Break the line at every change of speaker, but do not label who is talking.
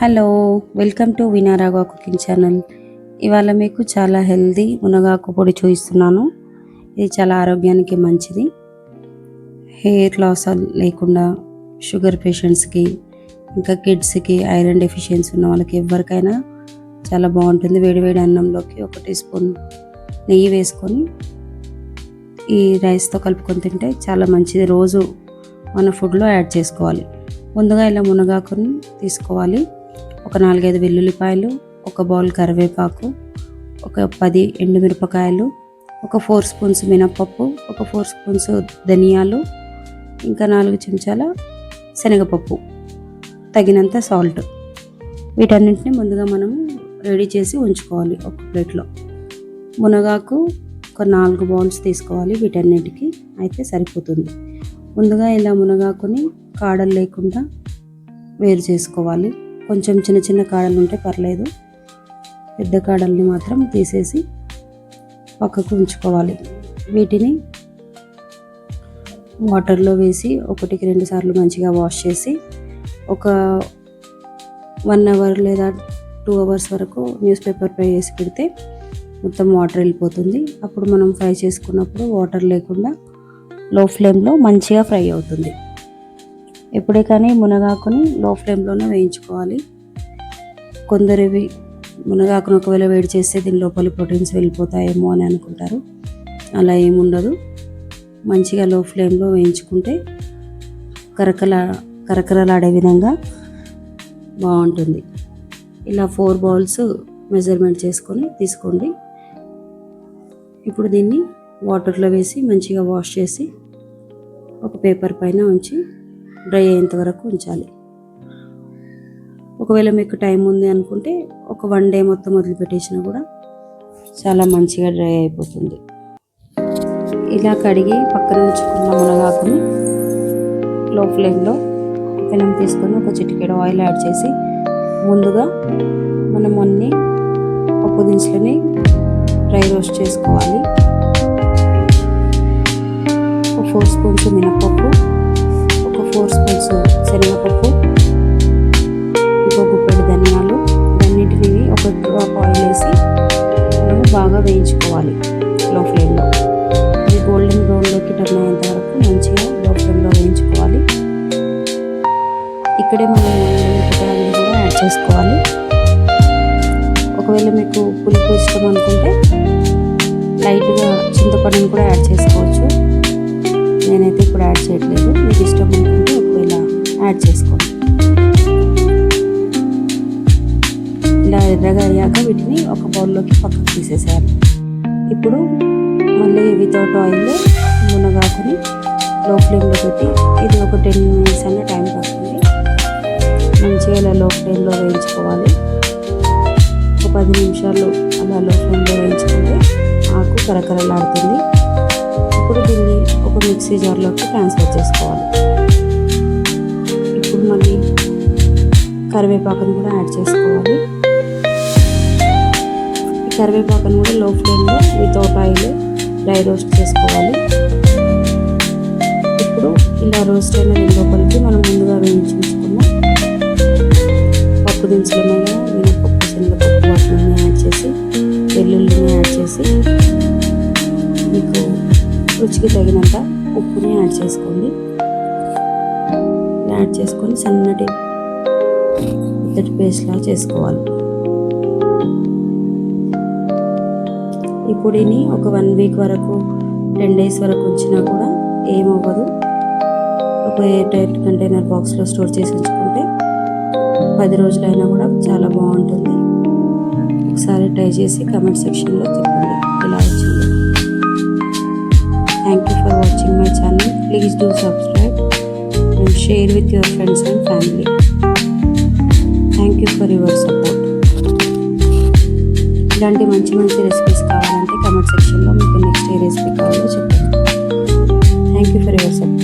Hello, welcome to Vinaraga cooking channel. ఇవాళ మీకు చాలా హెల్దీ మునగాకు పొడి చూపిస్తున్నాను. ఇది చాలా ఆరోగ్యానికి మంచిది. హెయిర్ లాస్ లేకుండా షుగర్ పేషెంట్స్కి, ఇంకా కిడ్స్కి, ఐరన్ డెఫిషియన్సీ ఉన్న వాళ్ళకి ఎవరికైనా చాలా బాగుంటుంది. వేడివేడి అన్నంలోకి 1 టీ స్పూన్ నెయ్యి వేసుకొని ఈ రైస్తో కలుపుకొని తింటే చాలా మంచిది. రోజు మన ఫుడ్లో యాడ్ చేసుకోవాలి. ముందుగా ఇలా మునగాకుని తీసుకోవాలి. ఒక 4-5 వెల్లుల్లిపాయలు, ఒక బౌల్ కరివేపాకు, ఒక 10 ఎండుమిరపకాయలు, ఒక 4 స్పూన్స్ మినపప్పు, ఒక 4 స్పూన్స్ ధనియాలు, ఇంకా 4 చెంచాల శనగపప్పు, తగినంత సాల్ట్. వీటన్నింటినీ ముందుగా మనం రెడీ చేసి ఉంచుకోవాలి ఒక ప్లేట్లో. మునగాకు ఒక 4 బౌల్స్ తీసుకోవాలి. వీటన్నిటికీ అయితే సరిపోతుంది. ముందుగా ఇలా మునగాకుని కాడలు లేకుండా వేరు చేసుకోవాలి. కొంచెం చిన్న చిన్న కాడలు ఉంటే పర్లేదు, పెద్ద కాడల్ని మాత్రం తీసేసి పక్కకు ఉంచుకోవాలి. వీటిని వాటర్లో వేసి 1-2 సార్లు మంచిగా వాష్ చేసి ఒక 1 అవర్ లేదా 2 అవర్స్ వరకు న్యూస్ పేపర్పై వేసి పెడితే మొత్తం వాటర్ వెళ్ళిపోతుంది. అప్పుడు మనం ఫ్రై చేసుకున్నప్పుడు వాటర్ లేకుండా లో ఫ్లేమ్లో మంచిగా ఫ్రై అవుతుంది. ఎప్పుడే కానీ మునగాకుని లో ఫ్లేమ్లోనే వేయించుకోవాలి. కొందరివి మునగాకును ఒకవేళ వేడి చేస్తే దీని లోపల ప్రోటీన్స్ వెళ్ళిపోతాయేమో అని అనుకుంటారు. అలా ఏముండదు. మంచిగా లో ఫ్లేమ్లో వేయించుకుంటే కరకరలాడే విధంగా బాగుంటుంది. ఇలా 4 బౌల్స్ మెజర్మెంట్ చేసుకొని తీసుకోండి. ఇప్పుడు దీన్ని వాటర్లో వేసి మంచిగా వాష్ చేసి ఒక పేపర్ పైన ఉంచి డ్రై అయ్యేంత వరకు ఉంచాలి. ఒకవేళ మీకు టైం ఉంది అనుకుంటే ఒక 1 డే మొత్తం వదిలిపెట్టేసినా కూడా చాలా మంచిగా డ్రై అయిపోతుంది. ఇలా కడిగి పక్కన ఉంచుకున్న మునగాకుని లో ఫ్లేమ్లో పెనం తీసుకొని ఒక చిటికెడు ఆయిల్ యాడ్ చేసి ముందుగా మనం అన్ని పప్పు దినుసులని డ్రై రోస్ట్ చేసుకోవాలి. ఒక 4 స్పూన్స్ మినపప్పు, ఒక 4 స్పూన్స్ శనగపప్పు, ఇంకో గుప్పెడు ధనియాలు, ఇవన్నిటిని ఒక డ్రాప్ ఆయిల్ వేసి మనము బాగా వేయించుకోవాలి లో ఫ్లేమ్లో. ఇది గోల్డెన్ బ్రౌన్లోకి టర్న్ అయ్యేంత వరకు మంచిగా లో ఫ్లేమ్లో వేయించుకోవాలి. ఇక్కడే మనం మిరపకాయలు కూడా యాడ్ చేసుకోవాలి. ఒకవేళ మీకు పులుపు ఇష్టం అనుకుంటే లైట్గా చింతపండుని కూడా యాడ్ చేసుకోవచ్చు. నేనైతే ఇప్పుడు యాడ్ చేయట్లేదు. మీకు ఇష్టం అనుకుంటే ఒకవేళ యాడ్ చేసుకోండి. ఇలా ఎర్రగా అయ్యాక వీటిని ఒక బౌల్లోకి పక్కకు తీసేసేయాలి. ఇప్పుడు మళ్ళీ వితౌట్ ఆయిల్ మునగాకుని లో ఫ్లేమ్లో పెట్టి ఇది ఒక 10 మినిట్స్ అన్న టైం పడుతుంది. మంచిగా ఇలా లో ఫ్లేమ్లో వేయించుకోవాలి. ఒక 10 నిమిషాలు అలా లో ఫ్లేమ్లో వేయించుకుంటే ఆకు కరకరలాడుతుంది. ఇప్పుడు దీన్ని ఒక మిక్సీ జార్లోకి ట్రాన్స్ఫర్ చేసుకోవాలి. ఇప్పుడు మళ్ళీ కరివేపాకును కూడా యాడ్ చేసుకోవాలి. ఈ కరివేపాకును కూడా లో ఫ్లేమ్లో వితౌట్ ఆయిల్ డ్రై రోస్ట్ చేసుకోవాలి. ఇప్పుడు ఇలా రోస్ట్ అయిన లోపలికి మనం ముందుగా వేయించుకున్న పప్పు దినుసులు మినపప్పు, శనగపప్పు వాటిని యాడ్ చేసి వెల్లుల్లిని యాడ్ చేసి మీకు రుచికి తగినంత ఉప్పుని యాడ్ చేసుకోండి. యాడ్ చేసుకొని సన్నటి మెత్తటి పేస్ట్లా చేసుకోవాలి. ఈ పొడిని ఒక 1 వీక్ వరకు 10 డేస్ వరకు ఉంచినా కూడా ఏమవ్వదు. ఒక ఎయిర్ టైట్ కంటైనర్ బాక్స్లో స్టోర్ చేసి ఉంచుకుంటే 10 రోజులైనా కూడా చాలా బాగుంటుంది. ఒకసారి ట్రై చేసి కామెంట్ సెక్షన్లో చెప్పండి ఇలా వచ్చింది. Thank you for watching my channel. Please do subscribe and share with your friends and family. Thank you for your support. ఇలాంటి మంచి రెసిపీస్ కావాలంటే కామెంట్ సెక్షన్లో మీకు నెక్స్ట్ ఏ రెసిపీ కావాలో చెప్పండి. Thank you for your support.